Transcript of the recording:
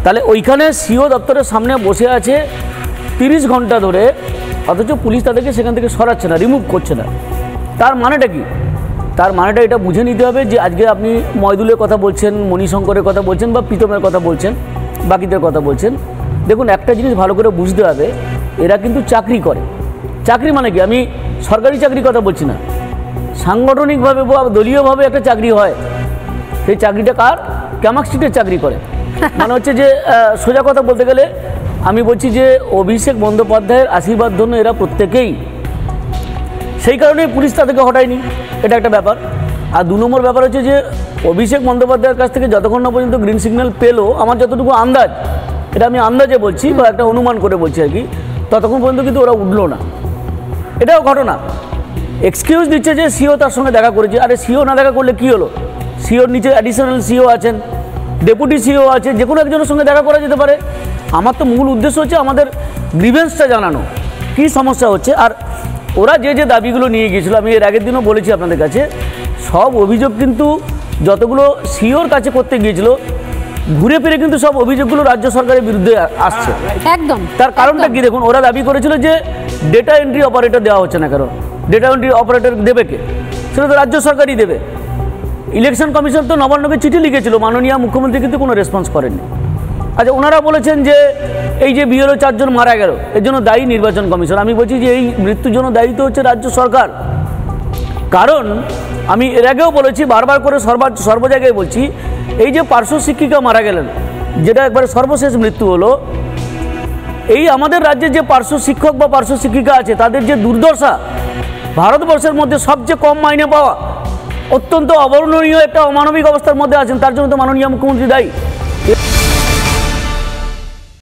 তাহলে ওইখানে সিও দপ্তরের সামনে বসে আছে 30 ঘন্টা ধরে, অথচ পুলিশ তাদেরকে সেখান থেকে সরাচ্ছে না, রিমুভ করছে না। তার মানেটা কি? তার মানেটা এটা বুঝে নিতে হবে যে আজকে আপনি ময়দুলের কথা বলছেন, মণিশঙ্করের কথা বলছেন, বা প্রীতমের কথা বলছেন, বাকিদের কথা বলছেন। দেখুন, একটা জিনিস ভালো করে বুঝতে হবে, এরা কিন্তু চাকরি করে। চাকরি মানে কি? আমি সরকারি চাকরির কথা বলছি না, সাংগঠনিকভাবে বা দলীয়ভাবে একটা চাকরি হয়। সেই চাকরিটা কার? ক্যামাক্সিটের চাকরি করে। মানে হচ্ছে যে সোজা কথা বলতে গেলে আমি বলছি যে অভিষেক বন্দ্যোপাধ্যায়ের আশীর্বাদ ধন্য এরা প্রত্যেকেই, সেই কারণেই পুলিশ তাদেরকে হটায়নি, এটা একটা ব্যাপার। আর 2 নম্বর ব্যাপার হচ্ছে যে অভিষেক বন্দ্যোপাধ্যায়ের কাছ থেকে যতক্ষণ না পর্যন্ত গ্রিন সিগন্যাল পেলো, আমার যতটুকু আন্দাজ, এটা আমি আন্দাজে বলছি বা একটা অনুমান করে বলছি আর কি, ততক্ষণ পর্যন্ত কিন্তু ওরা উঠলো না। এটাও ঘটনা। এক্সকিউজ দিচ্ছে যে সিও তার সঙ্গে দেখা করেছে। আরে সিও না দেখা করলে কী হলো? সিওর নিচে অ্যাডিশনাল সিও আছেন, ডেপুটি সিও আছে, যে কোনো একজনের সঙ্গে দেখা করা যেতে পারে। আমার তো মূল উদ্দেশ্য হচ্ছে আমাদের গ্রিভেন্সটা জানানো, কী সমস্যা হচ্ছে। আর ওরা যে যে দাবিগুলো নিয়ে গিয়েছিল, আমি এর আগের দিনও বলেছি আপনাদের কাছে, সব অভিযোগ কিন্তু যতগুলো সিওর কাছে করতে গিয়েছিল, ঘুরে ফিরে কিন্তু সব অভিযোগগুলো রাজ্য সরকারের বিরুদ্ধে আসছে। একদম। তার কারণটা কি দেখুন, ওরা দাবি করেছিল যে ডেটা এন্ট্রি অপারেটর দেওয়া হচ্ছে না। কারণ ডেটা এন্ট্রি অপারেটর দেবে কে? সেটা তো রাজ্য সরকারই দেবে। ইলেকশন কমিশন তো নবান্নকে চিঠি লিখেছিল, মাননীয় মুখ্যমন্ত্রী কিন্তু কোনো রেসপন্স করেননি। আচ্ছা, ওনারা বলেছেন যে এই যে বিএলও 4 জন মারা গেল, এর জন্য দায়ী নির্বাচন কমিশন। আমি বলছি যে এই মৃত্যুর জন্য দায়ী তো হচ্ছে রাজ্য সরকার। কারণ আমি এর আগেও বলেছি, বারবার করে সর্ব জায়গায় বলছি, এই যে পার্শ্ব শিক্ষিকা মারা গেলেন, যেটা একবারে সর্বশেষ মৃত্যু হলো, এই আমাদের রাজ্যে যে পার্শ্ব শিক্ষক বা পার্শ্ব শিক্ষিকা আছে, তাদের যে দুর্দশা, ভারতবর্ষের মধ্যে সবচেয়ে কম মাইনে পাওয়া, অত্যন্ত অবর্ণনীয় একটা অমানবিক অবস্থার মধ্যে আছেন, তার জন্য তো মাননীয় মুখ্যমন্ত্রী দায়ী।